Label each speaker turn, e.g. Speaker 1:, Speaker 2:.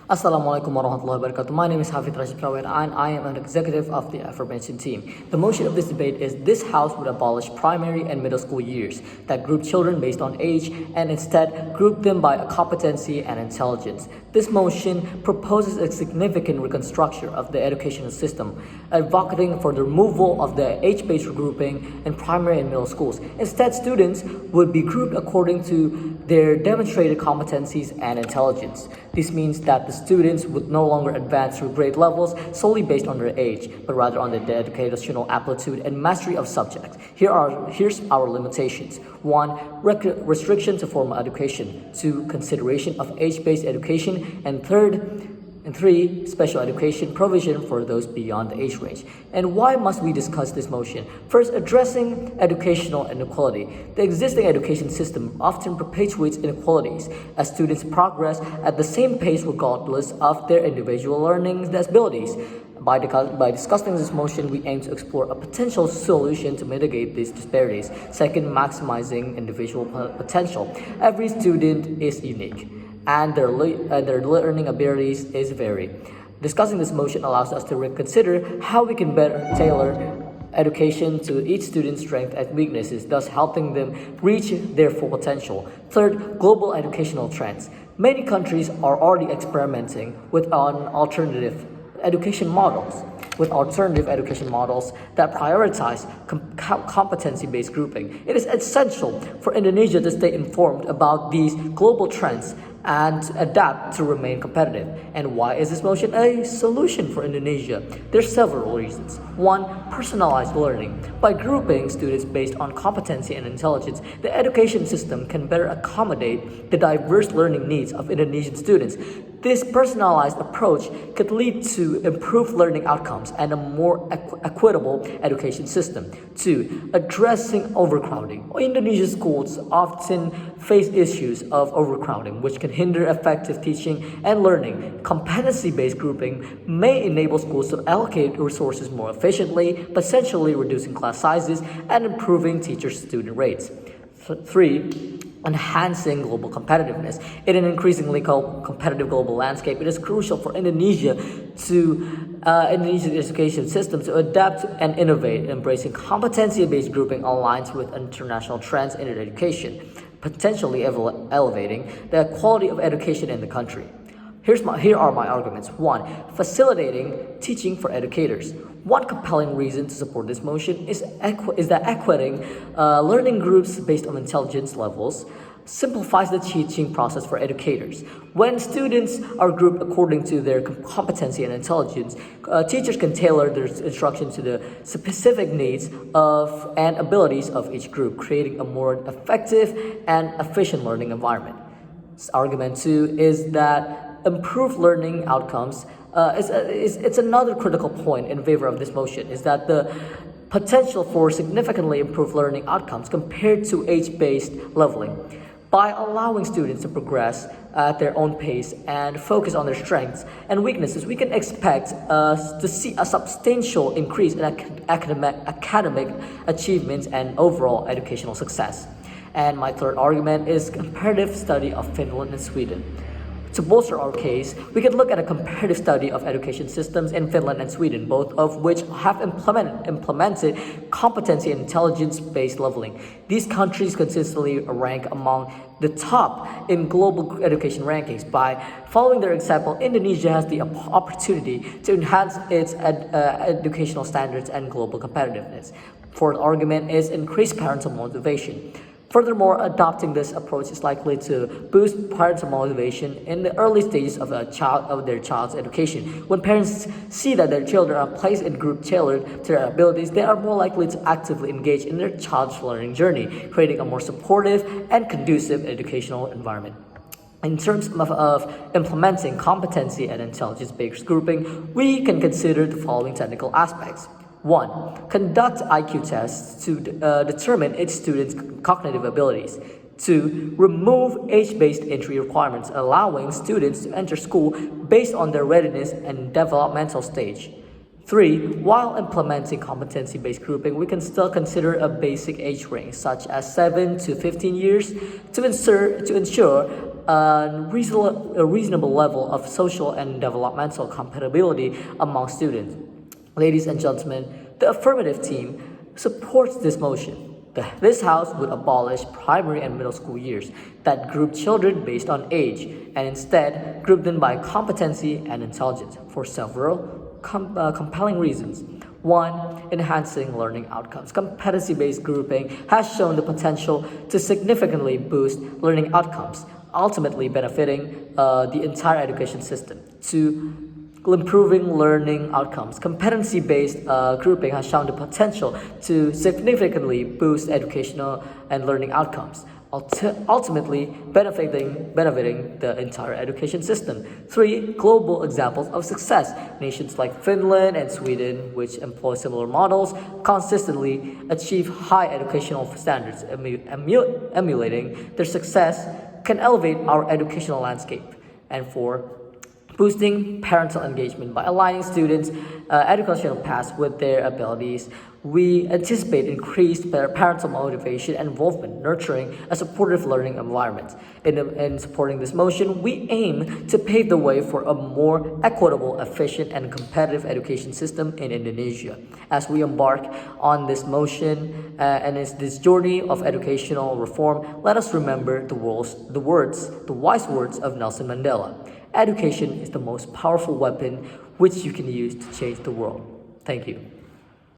Speaker 1: Assalamualaikum warahmatullahi wabarakatuh. My name is hafidh and I am an executive of the affirmation team. The motion of this debate is this House would abolish primary and middle school years that group children based on age and instead group them by competency and intelligence. This motion proposes a significant reconstruction of the educational system, advocating for the removal of the age-based grouping in primary and middle schools. Instead, students would be grouped according to their demonstrated competencies and intelligence. This means that the students would no longer advance through grade levels solely based on their age, but rather on their educational aptitude and mastery of subjects. Here's our limitations. 1. Restriction to formal education. 2. Consideration of age-based education. And 3. Special education provision for those beyond the age range. And why must we discuss this motion? First, addressing educational inequality. The existing education system often perpetuates inequalities as students progress at the same pace regardless of their individual learning abilities. By discussing this motion, we aim to explore a potential solution to mitigate these disparities. Second, maximizing individual potential. Every student is unique, and their learning abilities is varied. Discussing this motion allows us to reconsider how we can better tailor education to each student's strengths and weaknesses, thus helping them reach their full potential. Third, global educational trends. Many countries are already experimenting with alternative education models that prioritize competency-based grouping. It is essential for Indonesia to stay informed about these global trends and adapt to remain competitive. And why is this motion a solution for Indonesia? There's several reasons. 1. Personalized learning. By grouping students based on competency and intelligence, the education system can better accommodate the diverse learning needs of Indonesian students. This personalized approach could lead to improved learning outcomes and a more equitable education system. 2. Addressing overcrowding. Indonesian schools often face issues of overcrowding, which can hinder effective teaching and learning. Competency-based grouping may enable schools to allocate resources more efficiently, potentially reducing class sizes and improving teacher-student rates. 3. Enhancing global competitiveness. In an increasingly competitive global landscape, it is crucial for Indonesia's education system to adapt and innovate, embracing competency-based grouping aligns with international trends in education, potentially elevating the quality of education in the country. Here are my arguments. 1. Facilitating teaching for educators. One compelling reason to support this motion is that equating learning groups based on intelligence levels simplifies the teaching process for educators. When students are grouped according to their competency and intelligence, teachers can tailor their instruction to the specific needs and abilities of each group, creating a more effective and efficient learning environment. Argument 2 is that improved learning outcomes it's another critical point in favor of this motion, is that the potential for significantly improved learning outcomes compared to age-based leveling. By allowing students to progress at their own pace and focus on their strengths and weaknesses, we can expect to see a substantial increase in academic achievements and overall educational success. And my third argument is comparative study of Finland and Sweden. To bolster our case, we could look at a comparative study of education systems in Finland and Sweden, both of which have implemented competency and intelligence-based leveling. These countries consistently rank among the top in global education rankings. By following their example, Indonesia has the opportunity to enhance its educational standards and global competitiveness. Fourth argument is increased parental motivation. Furthermore, adopting this approach is likely to boost parental motivation in the early stages of their child's education. When parents see that their children are placed in groups tailored to their abilities, they are more likely to actively engage in their child's learning journey, creating a more supportive and conducive educational environment. In terms of implementing competency and intelligence-based grouping, we can consider the following technical aspects. 1. Conduct IQ tests to determine each student's cognitive abilities. 2. Remove age-based entry requirements, allowing students to enter school based on their readiness and developmental stage. 3. While implementing competency-based grouping, we can still consider a basic age range, such as 7 to 15 years, to ensure a reasonable level of social and developmental compatibility among students. Ladies and gentlemen, the affirmative team supports this motion. This House would abolish primary and middle school years that group children based on age and instead group them by competency and intelligence for several compelling reasons. One, enhancing learning outcomes. Competency-based grouping has shown the potential to significantly boost learning outcomes, ultimately benefiting the entire education system. Two, improving learning outcomes. Competency-based grouping has shown the potential to significantly boost educational and learning outcomes, ultimately benefiting the entire education system. Three, global examples of success. Nations like Finland and Sweden, which employ similar models, consistently achieve high educational standards. Emulating their success can elevate our educational landscape. And four, boosting parental engagement by aligning students' educational paths with their abilities. We anticipate increased parental motivation and involvement, nurturing a supportive learning environment. In supporting this motion, we aim to pave the way for a more equitable, efficient, and competitive education system in Indonesia. As we embark on this motion and this journey of educational reform, let us remember the wise words of Nelson Mandela. Education is the most powerful weapon which you can use to change the world. Thank you.